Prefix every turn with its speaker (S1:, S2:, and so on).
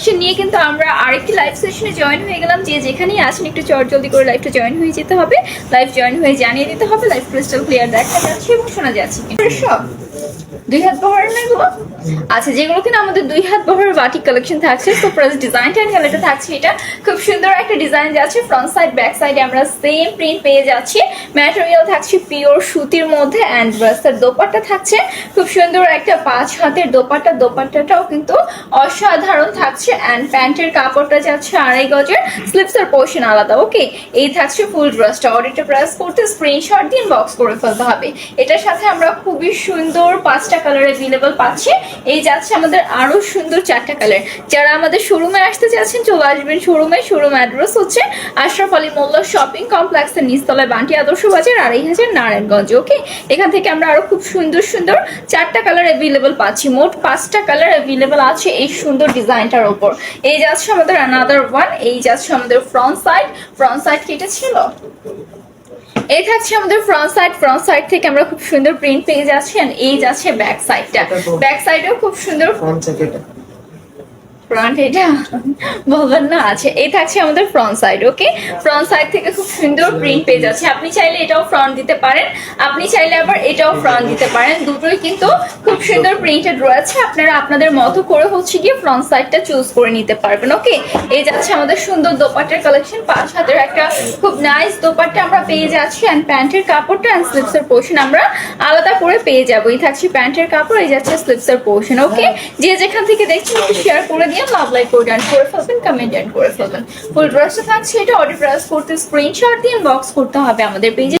S1: Collection নিয়ে কিন্তু আমরা আরেকটি লাইভ সেশনে জয়েন হয়ে গেলাম। যে যেখানেই আসেন একটু জলদি করে লাইভটা জয়েন হয়ে যেতে হবে, লাইভ জয়েন হয়ে জানিয়ে দিতে হবে। লাইভ ক্রিস্টাল ক্লিয়ার দেখা যাচ্ছে এবং শোনা যাচ্ছে। সব 2 হাত বহরের না এগুলো? আচ্ছা, যেগুলো কিনা আমাদের 2 হাত বহরের বাটিক কালেকশন থাকছে। তো প্রাইস ডিজাইনটা নিয়ে এটা থাকছে, এটা খুব সুন্দর একটা ডিজাইন যাচ্ছে। ফ্রন্ট সাইড ব্যাক সাইডে আমরা সেম প্রিন্ট পেয়ে যাচ্ছি। ম্যাটেরিয়াল থাকছে পিওর সুতির মধ্যে অ্যান্ড ড্রেসের দোপাট্টা থাকছে খুব সুন্দর একটা 5 হাতের দোপাট্টা। দোপাট্টাটাও কিন্তু অসাধারণ থাকছে অ্যান্ড প্যান্টের কাপড়টা যাচ্ছে 2.5 গজের, স্লিপসের পোর্শন আলাদা। ওকে, এই থাকছে ফুল ড্রেসটা। অর্ডারটা প্রেস করতে স্ক্রিনশট দিয়ে বক্স করে ফেলতে হবে। এটার সাথে আমরা খুবই সুন্দর 5টা কালার অ্যাভেলেবল পাচ্ছি। এই যাচ্ছে আমাদের আরো সুন্দর 4টা কালার। যারা আমাদের শোরুমে আসতে চাচ্ছেন চলে আসবেন শোরুমে। শোরুম অ্যাড্রেস হচ্ছে আশরাফ আলী মোল্লা শপিং কমপ্লেক্সের নিচতলায়, বান্টি আদর্শ বাজার, 2500 নারায়ণগঞ্জ। ওকে, এখান থেকে আমরা আরো খুব সুন্দর সুন্দর 4টা কালার অ্যাভেলেবল পাচ্ছি। মোট 5টা কালার অ্যাভেলেবল আছে এই সুন্দর ডিজাইনটার উপর। এই যাচ্ছে আমাদের আনাদার ওয়ান। এই যাচ্ছে আমাদের ফ্রন্ট সাইড। ফ্রন্ট সাইড কি এটা ছিল? এই থাকছে আমাদের ফ্রন্ট সাইড। ফ্রন্ট সাইড থেকে আমরা খুব সুন্দর প্রিন্ট পেয়ে যাচ্ছি। এই যাচ্ছে ব্যাক সাইডটা। ব্যাক সাইডেও খুব সুন্দর ফ্রন্ট, এটা বলবেন না। আছে এই থাকছে আমাদের ফ্রন্ট সাইড। ওকে, ফ্রন্ট সাইড থেকে খুব সুন্দর প্রিন্ট পেয়ে যাচ্ছে। আপনি চাইলে এটাও ফ্রন্ট দিতে পারেন, আপনি চাইলে আবার এটাও ফ্রন্ট দিতে পারেন। দুটোই কিন্তু খুব সুন্দর প্রিন্টেড রয়েছে। আপনারা আপনাদের মতো করে হচ্ছে গিয়ে ফ্রন্ট সাইডটা চুজ করে নিতে পারবেন। ওকে, এই যাচ্ছে আমাদের সুন্দর দোপাট্টার কালেকশন। 5 হাতের একটা খুব নাইস দোপাট্টা আমরা পেয়ে যাচ্ছি অ্যান্ড প্যান্টের কাপড়টা অ্যান্ড স্লিপসের পোর্শন আমরা আলাদা করে পেয়ে যাবো। এই থাকছে প্যান্টের কাপড়, এই যাচ্ছে স্লিপসের পোর্শন। ওকে, যে যেখান থেকে দেখছেন একটু শেয়ার করে দিয়ে লাভ লাইক করে ডান করে ফেলবেন, কমেন্ট ডান করে ফেলবেন। ফুল ড্রেসটা থাকছে এটা। অর্ডার প্রেস করতে স্ক্রিনশট দিয়ে ইনবক্স করতে হবে আমাদের পেজে।